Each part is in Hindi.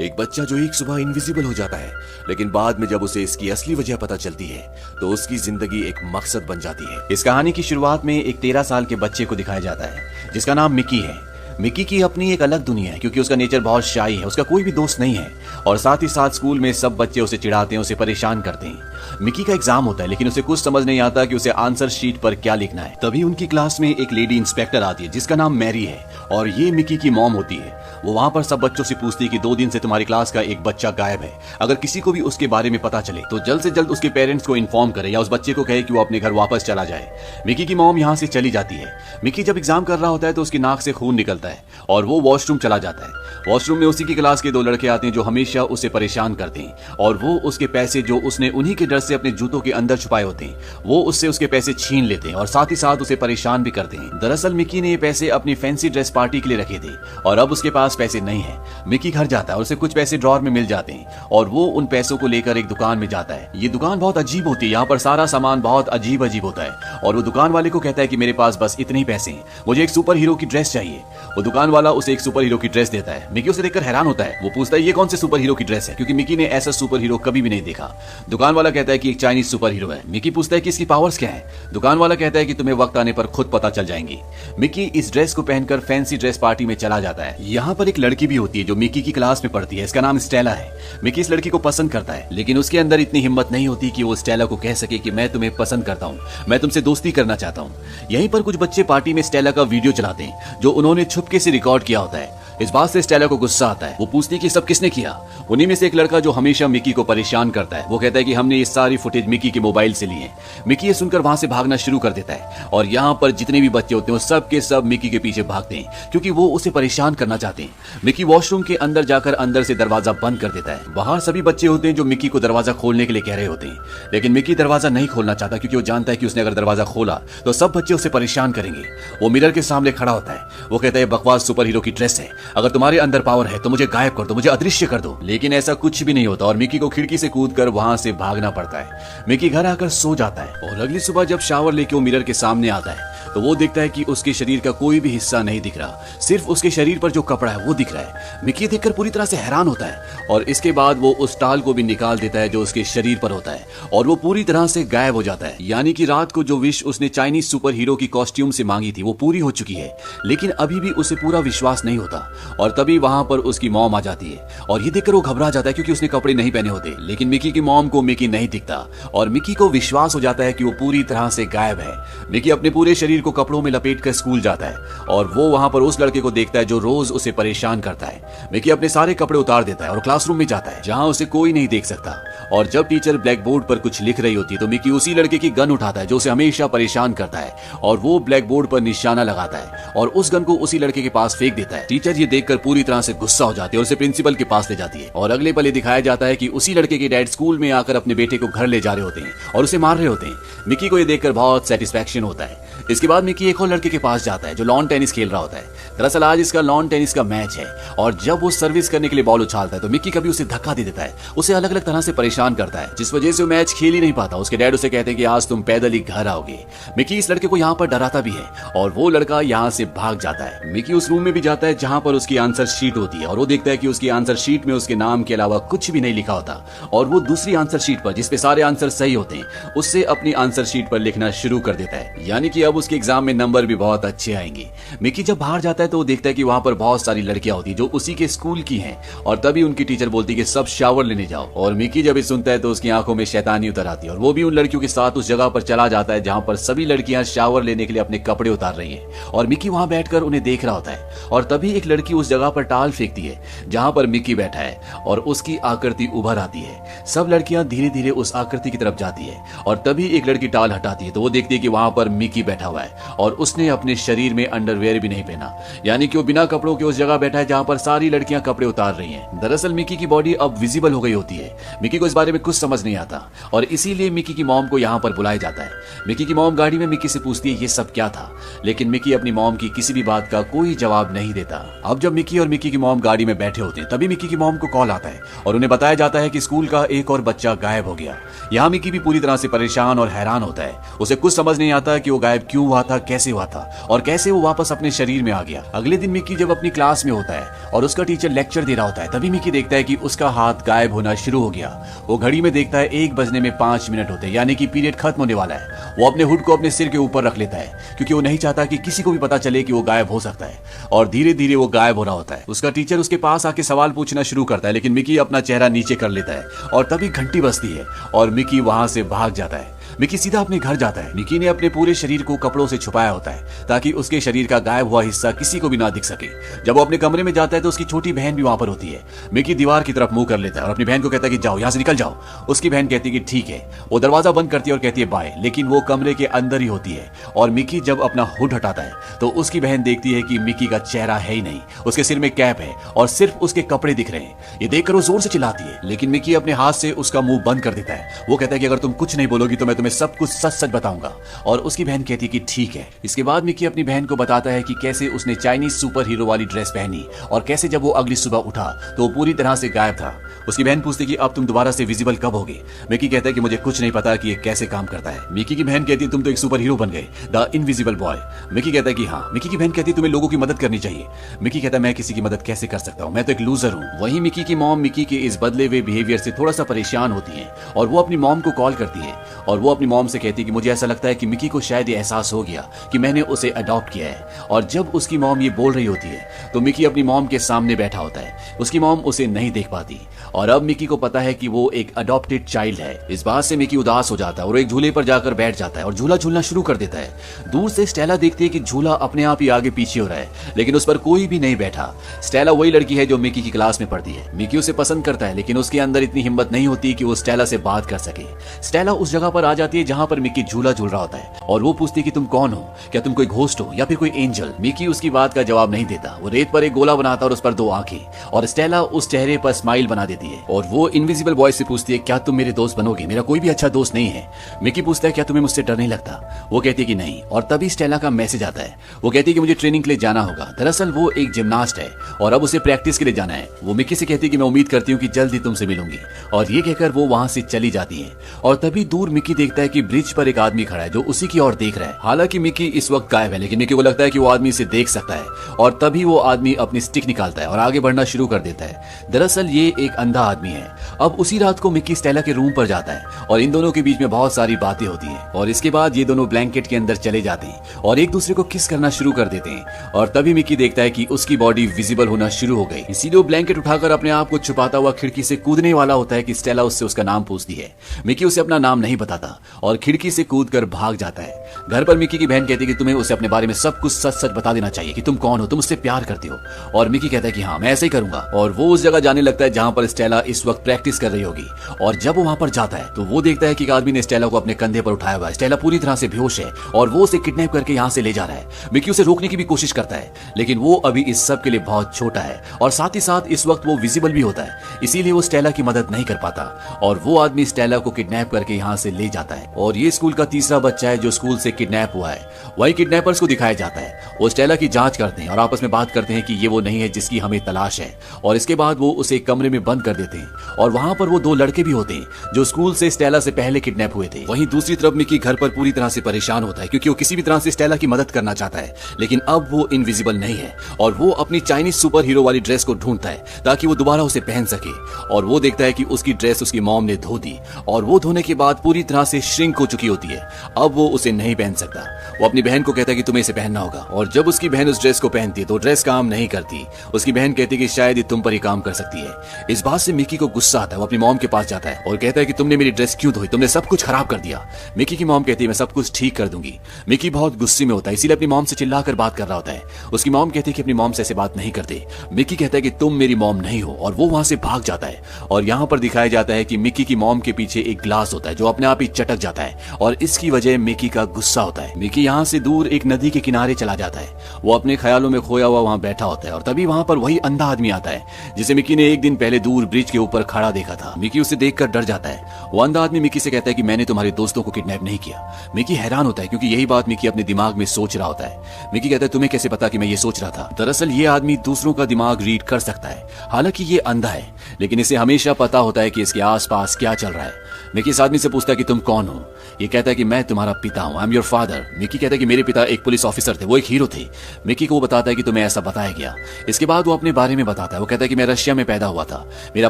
एक बच्चा जो एक सुबह इनविजिबल हो जाता है, लेकिन बाद में जब उसे इसकी असली वजह पता चलती है तो उसकी जिंदगी एक मकसद बन जाती है। इस कहानी की शुरुआत में एक 13 साल के बच्चे को दिखाया जाता है जिसका नाम मिकी है। मिकी की अपनी एक अलग दुनिया है क्योंकि उसका नेचर बहुत शाई है, उसका कोई भी दोस्त नहीं है और साथ ही साथ स्कूल में सब बच्चे उसे चिढ़ाते हैं, उसे परेशान करते हैं। मिकी का एग्जाम होता है लेकिन उसे कुछ समझ नहीं आता कि उसे आंसर शीट पर क्या लिखना है। तभी उनकी क्लास में एक लेडी इंस्पेक्टर आती है जिसका नाम मैरी है और ये मिकी की मॉम होती है। वो वहां पर सब बच्चों से पूछती है कि 2 दिन से तुम्हारी क्लास का एक बच्चा गायब है, अगर किसी को भी उसके बारे में पता चले तो जल्द से जल्द उसके पेरेंट्स को इन्फॉर्म करे या उस बच्चे को कहे कि वो अपने घर वापस चला जाए। मिकी की मॉम यहाँ से चली जाती है। मिकी जब एग्जाम कर रहा होता है तो उसकी नाक से खून निकलता है और वो वॉशरूम चला जाता है। वॉशरूम में उसी की क्लास के 2 लड़के आते हैं जो हमेशा उसे परेशान करते हैं और वो उसके पैसे जो उसने उन्हीं के डर से अपने जूतों के अंदर छुपाए होते हैं वो उससे उसके पैसे छीन लेते हैं और साथ ही साथ उसे परेशान भी करते हैं। दरअसल मिकी ने ये पैसे अपनी फैंसी ड्रेस पार्टी के लिए रखे थे और अब उसके पास पैसे नहीं है। मिकी घर जाता है और उसे कुछ पैसे ड्रॉर में मिल जाते हैं और वो उन पैसों को लेकर एक दुकान में जाता है। ये दुकान बहुत अजीब होती है, यहाँ पर सारा सामान बहुत अजीब अजीब होता है और वो दुकान वाले को कहता है कि मेरे पास बस इतने ही पैसे हैं, मुझे एक सुपर हीरो की ड्रेस चाहिए। वो दुकान वाला उसे एक सुपर हीरो की ड्रेस देता है। मिकी उसे देखकर हैरान होता है। वो पूछता है ये कौन से सुपर हीरो की ड्रेस है, क्योंकि मिकी ने ऐसा सुपर हीरो कभी भी नहीं देखा। दुकान वाला कहता है कि एक चाइनीज सुपर हीरो है। मिकी पूछता है कि इसकी पावर्स क्या है। दुकान वाला कहता है कि तुम्हें वक्त आने पर खुद पता चल जाएंगी। मिकी इस ड्रेस को पहनकर फैंसी ड्रेस पार्टी में चला जाता है। यहाँ पर एक लड़की भी होती है जो मिकी की क्लास में पढ़ती है, इसका नाम स्टेला है। मिकी इस लड़की को पसंद करता है लेकिन उसके अंदर इतनी हिम्मत नहीं होती कि वो स्टेला को कह सके कि मैं तुम्हें पसंद करता हूँ, मैं तुमसे दोस्ती करना चाहता हूँ। यहीं पर कुछ बच्चे पार्टी में स्टेला का वीडियो चलाते हैं जो उन्होंने छुपके से रिकॉर्ड किया होता है। इस बात से स्टेला को गुस्सा आता है। वो पूछती है कि सब किसने किया। उन्हीं में से एक लड़का जो हमेशा मिकी को परेशान करता है वो कहता है कि हमने ये सारी फुटेज मिकी के मोबाइल से ली है। मिकी ये सुनकर वहां से भागना शुरू कर देता है और यहाँ पर जितने भी बच्चे होते हैं सब के सब मिकी के पीछे भागते हैं क्योंकि वो उसे परेशान करना चाहते हैं। मिकी वॉशरूम के अंदर जाकर अंदर से दरवाजा बंद कर देता है। बाहर सभी बच्चे होते हैं जो मिकी को दरवाजा खोलने के लिए कह रहे होते हैं लेकिन मिकी दरवाजा नहीं खोलना चाहता क्योंकि वो जानता है कि उसने अगर दरवाजा खोला तो सब बच्चे उसे परेशान करेंगे। वो मिरर के सामने खड़ा होता है। वो कहता है बकवास सुपर हीरो की ड्रेस है, अगर तुम्हारे अंदर पावर है तो मुझे गायब कर दो, मुझे अदृश्य कर दो। लेकिन ऐसा कुछ भी नहीं होता और मिकी को खिड़की से कूदकर वहां से भागना पड़ता है। मिकी घर आकर सो जाता है और अगली सुबह जब शावर लेके वो मिरर के सामने आता है तो वो देखता है कि उसके शरीर का कोई भी हिस्सा नहीं दिख रहा, सिर्फ उसके शरीर पर जो कपड़ा है वो दिख रहा है। मिकी देखकर पूरी तरह से हैरान होता है और इसके बाद वो उस टाल को भी निकाल देता है जो उसके शरीर पर होता है और वो पूरी तरह से गायब हो जाता है। यानी कि रात को जो विश उसने चाइनीज सुपर हीरो की कॉस्ट्यूम से मांगी थी वो पूरी हो चुकी है, लेकिन अभी भी उसे पूरा विश्वास नहीं होता। और तभी वहां पर उसकी मॉम आ जाती है और ये देखकर वो घबरा जाता है क्योंकि उसने कपड़े नहीं पहने होते। लेकिन मिकी की मॉम को मिकी नहीं दिखता और मिकी को विश्वास हो जाता है कि वो पूरी तरह से गायब है। मिकी अपने पूरे शरीर को कपड़ों में लपेटकर स्कूल जाता है और वो वहां पर उस लड़के को देखता है जो रोज उसे परेशान करता है। मिकी अपने सारे कपड़े उतार देता है और क्लासरूम में जाता है जहां उसे कोई नहीं देख सकता और जब टीचर ब्लैक बोर्ड पर कुछ लिख रही होती है तो मिकी उसी लड़के की गन उठाता है जो उसे हमेशा परेशान करता है और वो ब्लैक बोर्ड पर निशाना लगाता है और उस गन को उसी लड़के के पास फेंक देता है। टीचर ये देखकर पूरी तरह से गुस्सा हो जाती है और उसे प्रिंसिपल के पास ले जाती है और अगले पल दिखाया जाता है कि उसी लड़के के डैड स्कूल में आकर अपने बेटे को घर ले जा रहे होते हैं और उसे मार रहे होते हैं। मिकी को ये देखकर बहुत सेटिस्फैक्शन होता है। इसके बाद मिकी एक और लड़के के पास जाता है जो लॉन टेनिस खेल रहा होता है। दरअसल आज इसका लॉन टेनिस का मैच है और जब वो सर्विस करने के लिए बॉल उछालता है तो मिकी कभी उसे धक्का दे देता है, उसे अलग अलग तरह से परेशान करता है जिस वजह से वो मैच खेल ही नहीं पाता। उसके डैड उसे कहते हैं कि आज तुम पैदल ही घर आओगे। मिकी इस लड़के को यहाँ पर डराता भी है और वो लड़का यहाँ से भाग जाता है। मिकी उस रूम में भी जाता है जहाँ पर उसकी आंसर शीट होती है और वो देखता है कि उसकी आंसर शीट में उसके नाम के अलावा कुछ भी नहीं लिखा होता और वो दूसरी आंसर शीट पर जिसपे सारे आंसर सही होते हैं उससे अपनी आंसर शीट पर लिखना शुरू कर देता है। यानी कि अब उसके एग्जाम में नंबर भी बहुत अच्छे आएंगे। मिकी जब बाहर जाता है तो वो देखता है कि वहां पर बहुत सारी लड़कियां होती जो उसी के स्कूल की हैं और तभी उनकी टीचर बोलती है कि सब शावर लेने जाओ और मिकी जब ये सुनता है तो उसकी आंखों में शैतानी उतर आती है और वो भी उन लड़कियों के साथ उस जगह पर चला जाता है जहां पर सभी लड़कियां शावर लेने के लिए अपने कपड़े उतार रही हैं और मिकी वहां बैठकर उन्हें देख रहा होता है और तभी एक लड़की उस जगह पर टाल फेंकती है जहां पर मिकी बैठा है और उसकी आकृति उभर आती है। सब लड़कियां धीरे धीरे उस आकृति की तरफ जाती है और तभी एक लड़की टाल हटाती है तो वो देखती है कि वहां पर मिकी बैठा हुआ है और उसने अपने शरीर में अंडरवेयर भी नहीं पहना, यानी कि वो बिना कपड़ों के उस जगह बैठा है जहां पर सारी लड़कियां कपड़े उतार रही हैं। दरअसल मिकी की बॉडी अब विजिबल हो गई होती है। मिकी को इस बारे में कुछ समझ नहीं आता और इसीलिए मिकी की मॉम को यहाँ पर बुलाया जाता है। मिकी की मॉम गाड़ी में मिकी से पूछती है ये सब क्या था, लेकिन मिकी अपनी मॉम की किसी भी बात का कोई जवाब नहीं देता। अब जब मिकी और मिकी की मॉम गाड़ी में बैठे होते हैं तभी मिकी की मॉम को कॉल आता है और उन्हें बताया जाता है कि स्कूल का एक और बच्चा गायब हो गया। यहाँ मिकी भी पूरी तरह से परेशान और हैरान होता है। उसे कुछ समझ नहीं आता कि वो गायब क्यों हुआ था, कैसे हुआ था और कैसे वो वापस अपने शरीर में आ गया। अगले दिन मिकी जब अपनी क्लास में होता है और उसका टीचर लेक्चर दे रहा होता है, तभी मिकी देखता है कि उसका हाथ गायब होना शुरू हो गया। वो घड़ी में देखता है 1 बजने में 5 मिनट होते हैं, यानी कि पीरियड खत्म होने वाला है। वो अपने हुड को अपने सिर के ऊपर रख लेता है क्योंकि वो नहीं चाहता कि किसी को भी पता चले कि वो गायब हो सकता है। और धीरे धीरे वो गायब हो रहा होता है। उसका टीचर उसके पास आके सवाल पूछना शुरू करता है, लेकिन मिकी अपना चेहरा नीचे कर लेता है और तभी घंटी बजती है और मिकी वहां से भाग जाता है। मिकी सीधा अपने घर जाता है। मिकी ने अपने पूरे शरीर को कपड़ों से छुपाया होता है ताकि उसके शरीर का गायब हुआ हिस्सा किसी को भी ना दिख सके। जब वो अपने कमरे में जाता है तो उसकी छोटी बहन भी वहां पर होती है। मिकी दीवार की तरफ मुंह कर लेता है और अपनी बहन को कहता है कि जाओ यहाँ से निकल जाओ। उसकी बहन कहती है कि ठीक है। वो दरवाजा बंद करती है और कहती है बाय, लेकिन वो कमरे के अंदर ही होती है। और मिकी जब अपना हुड हटाता है तो उसकी बहन देखती है कि मिकी का चेहरा है ही नहीं, उसके सिर में कैप है और सिर्फ उसके कपड़े दिख रहे हैं। ये देखकर वो जोर से चिल्लाती है, लेकिन मिकी अपने हाथ से उसका मुंह बंद कर देता है। वो कहता है कि अगर तुम कुछ नहीं बोलोगी तो मैं तुम्हें सब कुछ सच बताऊंगा। और उसकी बहन कहती कि ठीक है। इसके बाद मिकी अपनी बहन को बताता है कि कैसे उसने चाइनीज सुपर हीरो वाली ड्रेस पहनी और कैसे जब वो अगली सुबह उठा तो वो पूरी तरह से गायब था। उसकी बहन पूछती कि अब तुम दोबारा से विजिबल कब होगे। मिकी कहता है कि मुझे कुछ नहीं पता कि ये कैसे काम करता है। मिकी की बहन कहती है तुम तो एक सुपर हीरो बन गए, द इनविजिबल बॉय। मिकी कहता है कि हाँ। मिकी की बहन कहती है तुम्हें लोगों की मदद करनी चाहिए। मिकी कहता है मैं किसी की मदद कैसे कर सकता हूँ, मैं तो एक लूजर हूँ। वहीं मिकी की मॉम मिकी के इस बदले हुए बिहेवियर से थोड़ा सा परेशान होती है और वो अपनी मॉम को कॉल करती है और वो अपनी मॉम से कहती है कि मुझे ऐसा लगता है कि मिकी को शायद ये एहसास हो गया कि मैंने उसे अडॉप्ट किया है। और जब उसकी मॉम ये बोल रही होती है तो मिकी अपनी मॉम के सामने बैठा होता है। उसकी मॉम उसे नहीं देख पाती और अब मिकी को पता है कि वो एक अडॉप्टेड चाइल्ड है। इस बात से मिकी उदास हो जाता है और एक झूले पर जाकर बैठ जाता है और झूला झूलना शुरू कर देता है। दूर से स्टेला देखती है कि झूला अपने आप ही आगे पीछे हो रहा है, लेकिन उस पर कोई भी नहीं बैठा। स्टेला वही लड़की है जो मिकी की क्लास में पढ़ती है। मिकी उसे पसंद करता है, लेकिन उसके अंदर इतनी हिम्मत नहीं होती कि वो स्टेला से बात कर सके। स्टेला उस जगह पर आ जाती है जहां पर मिकी झूला झूल रहा होता है और वो पूछती है कि तुम कौन हो, क्या तुम कोई घोस्ट हो या फिर कोई एंजल। मिकी उसकी बात का जवाब नहीं देता। वो रेत पर एक गोला बनाता और उस पर 2 आंखें और स्टेला उस चेहरे पर स्माइल बना देती है और वो इनविजिबल बॉय से पूछती है क्या तुम मेरे दोस्त बनोगे, मेरा कोई भी अच्छा दोस्त नहीं है। मिकी पूछता है क्या तुम्हें मुझसे डर नहीं लगता। वो कहती है कि नहीं। और तभी स्टेला का मैसेज आता है। वो कहती है कि मुझे ट्रेनिंग के लिए जाना होगा। दरअसल वो एक जिम्नास्ट है और अब उसे प्रैक्टिस के लिए जाना है। वो मिकी से कहती है कि मैं उम्मीद करती हूँ कि जल्दी तुमसे मिलूंगी। और ये कहकर वो वहां से चली जाती है और तभी दूर मिकी देखता है कि ब्रिज पर एक आदमी खड़ा है जो उसी की ओर देख रहा है। हालांकि मिकी इस वक्त गायब है, लेकिन मिकी को लगता है कि वो आदमी इसे देख सकता है और तभी वो आदमी अपनी स्टिक निकालता है और आगे बढ़ना शुरू कर देता है। दरअसल ये एक अंधा आदमी है। अब उसी रात को मिकी स्टेला के रूम पर जाता है और इन दोनों के बीच में बहुत सारी बातें होती हैं और इसके बाद ये दोनों ब्लैंकेट के अंदर चले जाते हैं और एक दूसरे को किस करना शुरू कर देते हैं। और तभी मिकी देखता है कि उसकी बॉडी विजिबल होना शुरू हो गई। इसीलिए वो ब्लैंकेट उठाकर अपने आप को छुपाता हुआ खिड़की से कूदने वाला होता है कि स्टेला उससे उसका नाम पूछती है। मिकी उसे अपना नाम नहीं बताता और खिड़की से कूदकर भाग जाता है। घर पर मिकी की बहन कहती है कि तुम्हें उसे अपने बारे में सब कुछ सच सच बता देना चाहिए कि तुम कौन हो, तुम उससे प्यार करते हो। और मिकी कहता है कि हाँ मैं ऐसे ही करूंगा। और वो उस जगह जाने लगता है जहां पर स्टेला इस वक्त प्रैक्टिस कर रही होगी। और जब वो वहां पर जाता है तो वो देखता है कि एक आदमी ने स्टेला को अपने कंधे पर उठाया हुआ है। स्टेला पूरी तरह से बेहोश है और वो उसे किडनैप करके यहाँ से ले जा रहा है। मिकी उसे रोकने की भी कोशिश करता है, लेकिन वो अभी इस सब के लिए बहुत छोटा है और साथ ही साथ इस वक्त वो विजिबल भी होता है, इसीलिए वो स्टेला की मदद नहीं कर पाता। और वो आदमी स्टेला को किडनैप करके यहाँ से ले जाता है। और ये स्कूल का तीसरा बच्चा है जो स्कूल से किडनैप हुआ है। वही किडनैपर्स को दिखाया जाता है। वो स्टेला की जांच करते हैं और आपस में बात करते हैं कि ये वो नहीं है जिसकी हमें तलाश है। और इसके बाद वो उसे कमरे में बंद कर देते हैं और वहां पर वो 2 लड़के भी होते हैं जो स्कूल से स्टेला से पहले किडनैप हुए थे। वहीं दूसरी तरफ मिकी घर पर पूरी तरह से परेशान होता है क्योंकि वो किसी भी तरह से स्टेला की मदद करना चाहता है, लेकिन अब वो इनविजिबल नहीं है और वो अपनी चाइनीज सुपर हीरो वाली ड्रेस को ढूंढता है ताकि वो दोबारा उसे पहन सके। और वो देखता है कि उसकी ड्रेस उसकी मॉम ने धो दी और वो धोने के बाद पूरी तरह से श्रिंक हो चुकी होती है। अब वो उसे नहीं पहन सकता। वो अपनी बहन को कहता है कि तुम्हें इसे पहनना होगा और जब उसकी बहन उस ड्रेस को पहनती है तो ड्रेस काम नहीं करती। उसकी बहन कहती है कि शायद ये तुम पर ही काम कर सकती है। इस बात से मिकी को गुस्सा आता है। वो अपनी मॉम के पास जाता है और कहता है कि तुमने मेरी ड्रेस क्यों धोई, तुमने सब कुछ खराब कर दिया। मिकी की मॉम कहती है मैं सब कुछ ठीक कर दूंगी। मिकी बहुत गुस्से में होता है, इसीलिए अपनी मॉम से चिल्लाकर बात कर रहा होता है। उसकी मॉम कहती है कि अपनी मॉम से ऐसे बात नहीं करते। मिकी कहता है कि तुम मेरी मॉम नहीं हो और वो वहां से भाग जाता है। और यहाँ पर दिखाया जाता है कि मिकी की मॉम के पीछे एक ग्लास होता है जो अपने आप ही चटक जाता है और इसकी वजह मिकी का गुस्सा होता है। मिकी यहाँ से दूर एक नदी के किनारे चला जाता है। वो अपने ख्यालों में खोया हुआ वहां बैठा होता है और तभी वहां पर वही अंधा आदमी आता है जिसे मिकी ने एक दिन पहले दूर ब्रिज के ऊपर खड़ा देखा था। मिकी उसे देखकर डर जाता है। वो अंधा आदमी मिकी से कहता है कि मैंने तुम्हारे दोस्तों को किडनैप नहीं किया। मिकी हैरान होता है क्योंकि यही बात मिकी अपने दिमाग में सोच रहा होता है। मिकी कहता है तुम्हें कैसे पता कि मैं ये सोच रहा था। दरअसल ये आदमी दूसरों का दिमाग रीड कर सकता है। हालांकि ये अंधा है, लेकिन इसे हमेशा पता होता है कि इसके आसपास क्या चल रहा है। मिकी इस आदमी से पूछता है कि तुम कौन हो। ये कहता है कि मैं तुम्हारा पिता हूं, I am your father. Mickey कहता है कि मेरे पिता एक पुलिस ऑफिसर थे, वो एक हीरो थे। मिकी को वो बताता है कि तुम्हें ऐसा बताया गया। इसके बाद वो अपने बारे में बताता है। वो कहता है कि मैं रशिया में पैदा हुआ था, मेरा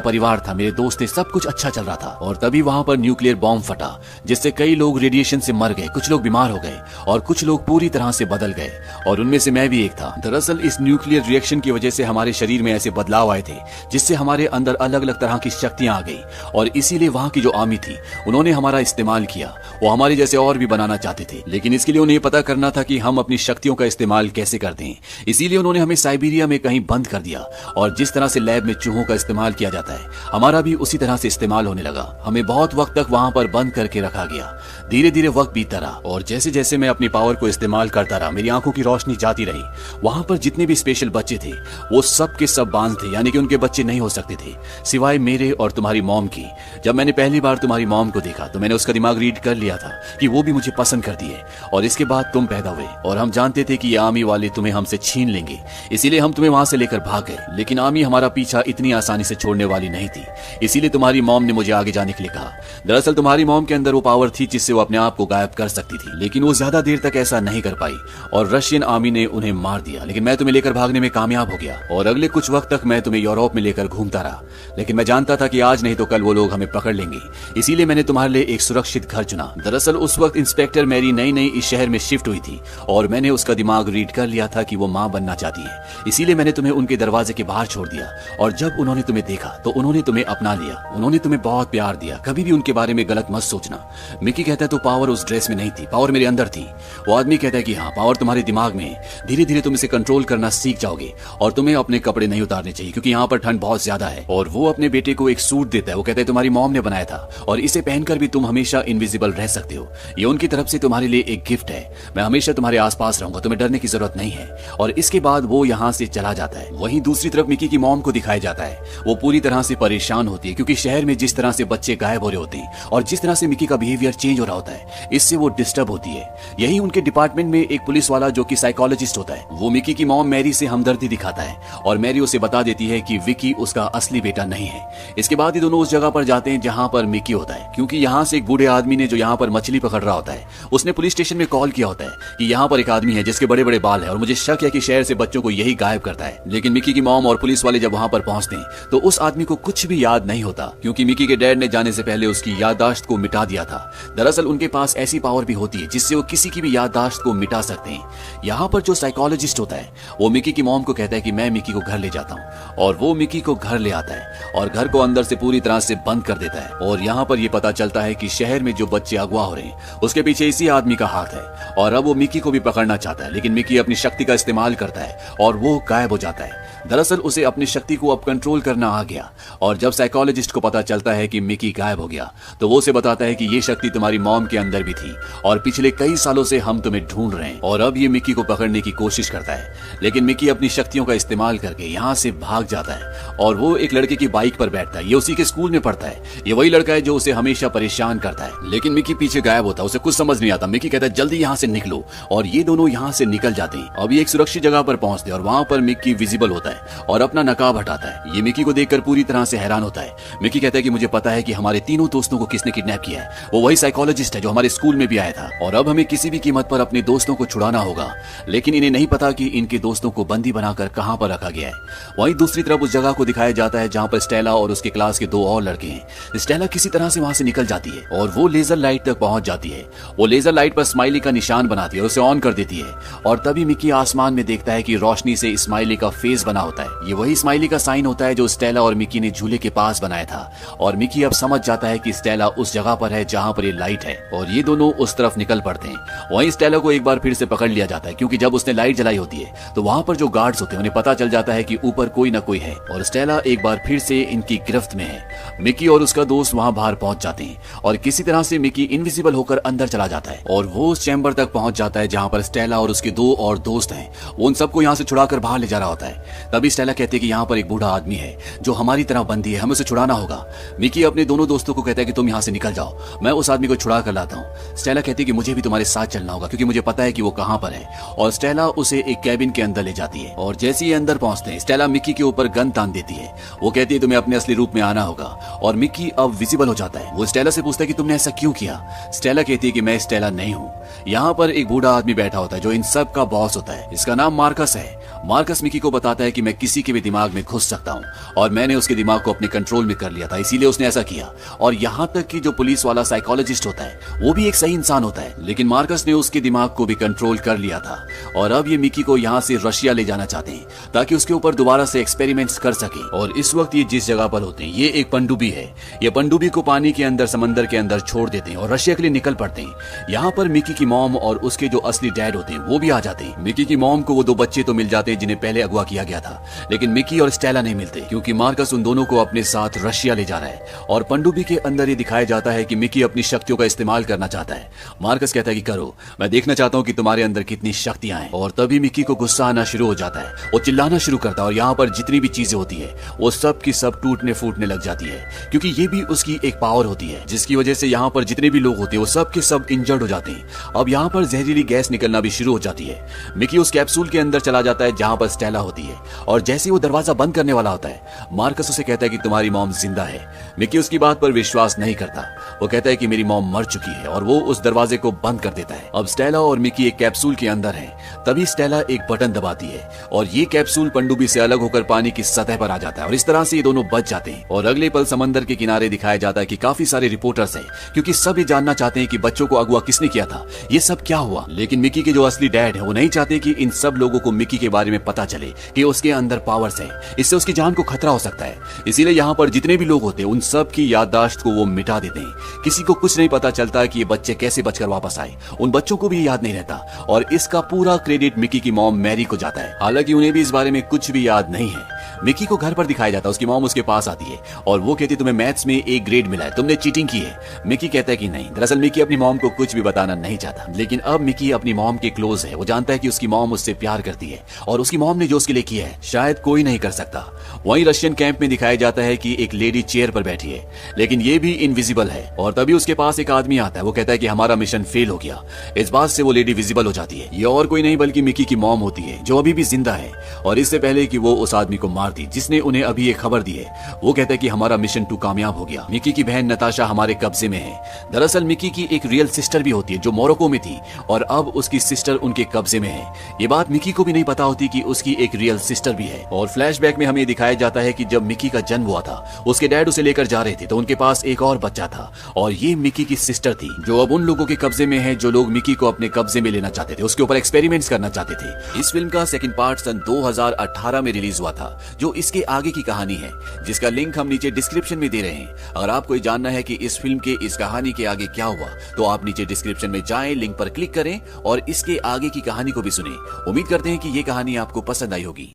परिवार था, मेरे दोस्त थे, सब कुछ अच्छा चल रहा था। और तभी वहां पर न्यूक्लियर बॉम्ब फटा, जिससे कई लोग रेडिएशन से मर गए, कुछ लोग बीमार हो गए और कुछ लोग पूरी तरह से बदल गए, और उनमें से मैं भी एक था। दरअसल इस न्यूक्लियर रिएक्शन की वजह से हमारे शरीर में ऐसे बदलाव आए थे जिससे हमारे अंदर अलग अलग तरह की शक्तियां आ गई, और इसीलिए वहां की जो आर्मी थी उन्होंने हमारा इस्तेमाल किया। वो हमारे जैसे और भी बनाना चाहते थे, लेकिन इसके लिए उन्हें पता करना था कि हम अपनी शक्तियों का इस्तेमाल कैसे करते हैं। इसीलिए उन्होंने हमें साइबेरिया में कहीं बंद कर दिया, और जिस तरह से लैब में चूहों का इस्तेमाल किया जाता है, हमारा भी उसी तरह से इस्तेमाल होने लगा। हमें बहुत वक्त तक वहां पर बंद करके रखा गया। धीरे धीरे वक्त बीतता रहा, और जैसे जैसे मैं अपनी पावर को इस्तेमाल करता रहा, मेरी आंखों की रोशनी जाती रही। वहां पर जितने भी स्पेशल बच्चे थे वो सब के सब बांझ थे, यानी कि उनके बच्चे नहीं हो सकते थे, सिवाय मेरे और तुम्हारी मॉम की। जब मैंने पहली बार तुम्हारी मॉम को देखा तो मैंने उसका दिमाग रीड कर लिया था कि वो भी मुझे पसंद करती है, और इसके बाद तुम पैदा हुए, और हम जानते थे कि ये आर्मी वाले तुम्हें हमसे छीन लेंगे, इसीलिए हम तुम्हें वहां से लेकर भाग गए। लेकिन आर्मी हमारा पीछा इतनी आसानी से छोड़ने वाली नहीं थी, इसीलिए तुम्हारी मॉम ने मुझे आगे जाने के लिए कहा। दरअसल तुम्हारी मॉम के अंदर वो पावर थी जिससे वो अपने आप को गायब कर सकती थी, लेकिन वो ज्यादा देर तक ऐसा नहीं कर पाई, और रशियन आर्मी ने उन्हें मार दिया। लेकिन मैं तुम्हें लेकर भागने में कामयाब हो गया, और अगले कुछ वक्त तक मैं तुम्हें यूरोप में लेकर घूमता रहा। लेकिन मैं जानता था कि आज नहीं तो कल वो लोग हमें पकड़ लेंगे, इसीलिए मैंने तुम्हारे लिए एक सुरक्षित घर चुना। दरअसल उस वक्त इंस्पेक्टर मैरी नई नई इस शहर में शिफ्ट हुई थी, और मैंने उसका दिमाग रीड कर लिया था कि वो मां बनना चाहती है, इसीलिए मैंने तुम्हें उनके दरवाजे के बाहर छोड़ दिया। और जब उन्होंने तुम्हें देखा तो उन्होंने तुम्हें अपना लिया, उन्होंने तुम्हें बहुत प्यार दिया। कभी भी उनके बारे में गलत मत सोचना। मिकी कहता है तो पावर उस ड्रेस में नहीं थी, पावर मेरे अंदर थी। वो आदमी कहता है कि हाँ, पावर तुम्हारे दिमाग में है, धीरे धीरे तुम इसे कंट्रोल करना सीख जाओगे, और तुम्हें अपने कपड़े नहीं उतारने चाहिए क्योंकि यहाँ पर ठंड बहुत ज्यादा है। और वो अपने बेटे को एक सूट देता है। वो कहता है तुम्हारी मॉम ने बनाया था, और इसे पहनकर भी तुम हमेशा इनविजिबल रह सकते हो। ये उनकी तरफ से तुम्हारे लिए एक गिफ्ट है। मैं हमेशा तुम्हारे आसपास रहूंगा, तुम्हें डरने की जरूरत नहीं है। और इसके बाद वो यहाँ से चला जाता है। वहीं दूसरी तरफ मिकी की मॉम को दिखाया जाता है। वो पूरी तरह से परेशान होती है क्योंकि शहर में जिस तरह से बच्चे गायब हो रहे होते हैं और जिस तरह से मिकी का बिहेवियर चेंज हो रहा होता है, इससे वो डिस्टर्ब होती है। यही उनके डिपार्टमेंट में एक पुलिस वाला जो कि साइकोलॉजिस्ट होता है, वो मिकी की मॉम मैरी से हमदर्दी दिखाता है, और मैरी उसे बता देती है कि विकी उसका असली बेटा नहीं है। इसके बाद ये दोनों उस जगह पर जाते हैं जहां पर मिकी होता है, क्योंकि यहाँ से एक बूढ़े आदमी ने जो यहाँ पर मछली पकड़ रहा होता है, उसने पुलिस स्टेशन में कॉल किया होता है कि यहाँ पर एक आदमी है जिसके बड़े बड़े बाल है, और मुझे शक है कि शहर से बच्चों को यही गायब करता है। लेकिन मिकी की मॉम और पुलिस वाले जब वहां पर पहुंचते हैं तो उस आदमी को कुछ भी याद नहीं होता, क्योंकि मिकी के डैड ने जाने से पहले उसकी याददाश्त को मिटा दिया था। दरअसल उनके पास ऐसी पावर भी होती है जिससे वो किसी की भी याददाश्त को मिटा सकते हैं। यहाँ पर जो साइकोलॉजिस्ट होता है वो मिकी की मॉम को कहता है कि मैं मिकी को घर ले जाता हूँ, और वो मिकी को घर ले आता है और घर को अंदर से पूरी तरह से बंद कर देता है। और यहाँ पर ये पता चलता है कि शहर में जो बच्चे अगवा हो रहे हैं उसके पीछे इसी आदमी का हाथ है, और अब वो मिकी को भी पकड़ना चाहता है। लेकिन मिकी अपनी शक्ति का इस्तेमाल करता है और वो गायब हो जाता है। दरअसल उसे अपनी शक्ति को अब कंट्रोल करना आ गया, और जब साइकोलॉजिस्ट को पता चलता है कि मिकी गायब हो गया तो वो उसे बताता है कि ये शक्ति तुम्हारी मॉम के अंदर भी थी, और पिछले कई सालों से हम तुम्हें ढूंढ रहे हैं। और अब ये मिकी को पकड़ने की कोशिश करता है, लेकिन मिकी अपनी शक्तियों का इस्तेमाल करके यहाँ से भाग जाता है, और वो एक लड़के की बाइक पर बैठता है। ये उसी के स्कूल में पढ़ता है, ये वही लड़का है जो उसे हमेशा परेशान करता है। लेकिन मिकी पीछे गायब होता है, उसे कुछ समझ नहीं आता। मिकी कहता है जल्दी यहाँ से निकलो, और ये दोनों यहाँ से निकल जाते हैं। अब ये एक सुरक्षित जगह पर पहुंचते हैं, और वहां पर मिकी विजिबल होता है और अपना नकाब हटाता है। ये मिकी को देखकर पूरी तरह से हैरान होता है। मिकी कहता है कि मुझे पता है कि हमारे तीनों दोस्तों को किसने किडनैप किया है। वो वही साइकोलॉजिस्ट है जो हमारे स्कूल में भी आया था, और अब हमें किसी भी कीमत पर अपने दोस्तों को छुड़ाना होगा। लेकिन इन्हें नहीं पता कि इनके दोस्तों को बंदी बनाकर कहां पर रखा गया है। वहीं दूसरी तरफ उस जगह को दिखाया जाता है जहां पर स्टेला और उसके क्लास के दो और लड़के हैं। स्टेला किसी तरह से वहां से निकल जाती है और वो लेजर लाइट तक पहुंच जाती है। वो लेजर लाइट पर स्माइली का निशान बनाती है, उसे ऑन कर देती है, और तभी मिकी आसमान में देखता है कि रोशनी से स्माइली का फेस बना होता है। ये वही स्माइली का साइन होता है जो स्टेला और मिकी ने झूले के पास बनाया था, और मिकी अब समझ जाता है कि स्टेला उस जगह पर है जहां पर ये लाइट है, और ये दोनों उस तरफ निकल पड़ते हैं। वहीं स्टेला को एक बार फिर से पकड़ लिया जाता है, क्योंकि जब उसने लाइट जलाई होती है तो वहां पर जो गार्ड्स होते हैं उन्हें पता चल जाता है कि ऊपर कोई ना कोई है, और स्टेला एक बार फिर से इनकी गिरफ्त में है। मिकी और उसका दोस्त वहां बाहर पहुंच जाते हैं, और किसी तरह से मिकी इनविजिबल होकर अंदर चला जाता है, और वो उस चैम्बर तक पहुंच जाता है जहां पर स्टेला और उसके दो और दोस्त हैं। वो उन सबको यहाँ से छुड़ाकर बाहर ले जा रहा होता है। तभी स्टेला कहती है कि यहाँ पर एक बूढ़ा आदमी है जो हमारी तरह बंदी है, हमें उसे छुड़ाना होगा। मिकी अपने दोनों दोस्तों को कहता है कि तुम यहाँ से निकल जाओ, मैं उस आदमी को छुड़ा कर लाता हूँ। स्टेला कहती है कि मुझे भी तुम्हारे साथ चलना होगा क्योंकि मुझे पता है कि वो कहाँ पर है, और स्टेला उसे एक कैबिन के अंदर ले जाती है। और जैसे ही अंदर पहुंचते हैं, स्टेला मिकी के ऊपर गन तान देती है। वो कहती है तुम्हें अपने असली रूप में आना होगा, और मिकी अब विजिबल हो जाता है। वो स्टेला से पूछता है कि तुमने ऐसा क्यों किया। स्टेला कहती है कि मैं स्टेला नहीं हूँ। यहाँ पर एक बूढ़ा आदमी बैठा होता है जो इन सब का बॉस होता है। इसका नाम मार्कस है। मार्कस मिकी को बताता है कि मैं किसी के भी दिमाग में घुस सकता हूँ, और मैंने उसके दिमाग को अपने कंट्रोल में कर लिया था, इसीलिए उसने ऐसा किया। और यहाँ तक कि जो पुलिस वाला साइकोलॉजिस्ट होता है वो भी एक सही इंसान होता है, लेकिन मार्कस ने उसके दिमाग को भी कंट्रोल कर लिया था। और अब ये मिकी को यहाँ से रशिया ले जाना चाहते हैं ताकि उसके ऊपर दोबारा से एक्सपेरिमेंट्स कर सके। और इस वक्त ये जिस जगह पर होते हैं ये एक पनडुब्बी है। ये पनडुब्बी को पानी के अंदर, समंदर के अंदर छोड़ देते हैं और रशिया के लिए निकल पड़ते हैं। यहाँ पर मिकी की मॉम और उसके जो असली डैड होते हैं वो भी आ जाते हैं। मिकी की मॉम को वो दो बच्चे तो मिल जाते हैं जिन्हें पहले अगवा किया गया था, लेकिन मिकी और स्टेला नहीं मिलते क्योंकि मार्कस उन दोनों को अपने साथ रशिया ले जा रहा है। और पनडुब्बी के अंदर ये दिखाया जाता है कि मिकी अपनी शक्तियों का इस्तेमाल करना चाहता है। मार्कस कहता है कि करो, मैं देखना चाहता हूँ कि तुम्हारे अंदर कितनी शक्तियां हैं। और तभी मिकी को गुस्सा आना शुरू हो जाता है। वो चिल्लाना शुरू करता है और यहाँ पर जितनी भी चीजें होती है वो सब की सब टूटने फूटने लग जाती है, क्योंकि ये भी उसकी एक पावर होती है जिसकी वजह से यहाँ पर जितने भी लोग होते हैं वो सब के सब इंजर्ड हो जाते हैं। अब यहाँ पर जहरीली गैस निकलना भी शुरू हो जाती है। मिकी उस कैप्सूल के अंदर चला जाता है जहाँ पर स्टेला होती है, और जैसे ही वो दरवाजा बंद करने वाला होता है मार्कस उसे कहता है कि तुम्हारी मॉम जिंदा है। मिकी उसकी बात पर विश्वास नहीं करता। वो कहता है कि मेरी मॉम मर चुकी है, और वो उस दरवाजे को बंद कर देता है। अब स्टेला और मिकी एक कैप्सूल के अंदर है। तभी स्टेला एक बटन दबाती है और ये कैप्सूल पनडुब्बी से अलग होकर पानी की सतह पर आ जाता है, और इस तरह से ये दोनों बच जाते हैं। और अगले पल समंदर के किनारे दिखाया जाता है कि काफी सारे रिपोर्टर्स हैं, क्योंकि सब ये जानना चाहते हैं कि बच्चों को अगवा किसने किया था, ये सब क्या हुआ। लेकिन मिकी के जो असली डैड है वो नहीं चाहते कि इन सब लोगों को मिकी के बारे में पता चले कि उसके अंदर पावर्स है, इससे उसकी जान को खतरा हो सकता है। इसीलिए यहाँ पर जितने भी लोग होते हैं उन सब की याददाश्त को वो मिटा देते हैं। किसी को कुछ नहीं पता चलता कि ये बच्चे कैसे बचकर वापस आए, उन बच्चों को भी याद नहीं रहता। और इसका पूरा क्रेडिट मिकी की मॉम मैरी को जाता है, हालांकि उन्हें भी इस बारे में कुछ भी याद नहीं है। मिकी को घर पर दिखाया जाता है। उसकी मॉम उसके पास आती है और वो कहती तुम्हें मैथ्स में A ग्रेड मिला है, तुमने चीटिंग की है। मिकी कहता है कि नहीं। दरअसल मिकी अपनी मॉम को कुछ भी बताना नहीं चाहता, लेकिन अब मिकी अपनी मॉम के क्लोज है। वो जानता है कि उसकी मॉम उससे प्यार करती है, और उसकी मॉम ने जो उसके लिए किया है शायद कोई नहीं कर सकता। वहीं रशियन कैंप में दिखाया जाता है कि एक लेडी चेयर पर बैठी है, लेकिन ये भी इनविजिबल है। और तभी उसके पास एक आदमी आता है। वो कहता है कि हमारा मिशन फेल हो गया। इस बात से वो लेडी विजिबल हो जाती है। ये और कोई नहीं बल्कि मिकी की मॉम होती है, जो अभी भी जिंदा है। और इससे पहले कि वो उस आदमी को मार दी जिसने उन्हें अभी एक खबर दी है, वो कहता है कि हमारा मिशन 2 कामयाब हो गया। मिकी की बहन नताशा हमारे कब्जे में है। दरअसल मिकी की एक रियल सिस्टर भी होती है जो मोरक्को में थी, और अब उसकी सिस्टर उनके कब्जे में है। ये बात मिकी को भी नहीं पता होती कि उसकी एक रियल सिस्टर भी है। और फ्लैशबैक में हमें दिखाया जाता है कि जब मिकी का जन्म हुआ था उसके डैड उसे लेकर जा रहे थे तो उनके पास एक और बच्चा था, और ये मिकी की सिस्टर थी जो अब उन लोगों के कब्जे में है जो लोग मिकी को अपने कब्जे में लेना चाहते थे, उसके ऊपर एक्सपेरिमेंट्स करना चाहते थे। इस फिल्म का सेकंड पार्ट सन 2018 में रिलीज हुआ था, जो इसके आगे की कहानी है, जिसका लिंक हम नीचे डिस्क्रिप्शन में दे रहे हैं। अगर आपको ये जानना है कि इस फिल्म के इस कहानी के आगे क्या हुआ तो आप नीचे डिस्क्रिप्शन में जाएं, लिंक पर क्लिक करें और इसके आगे की कहानी को भी सुनें। उम्मीद करते हैं कि ये कहानी आपको पसंद आई होगी।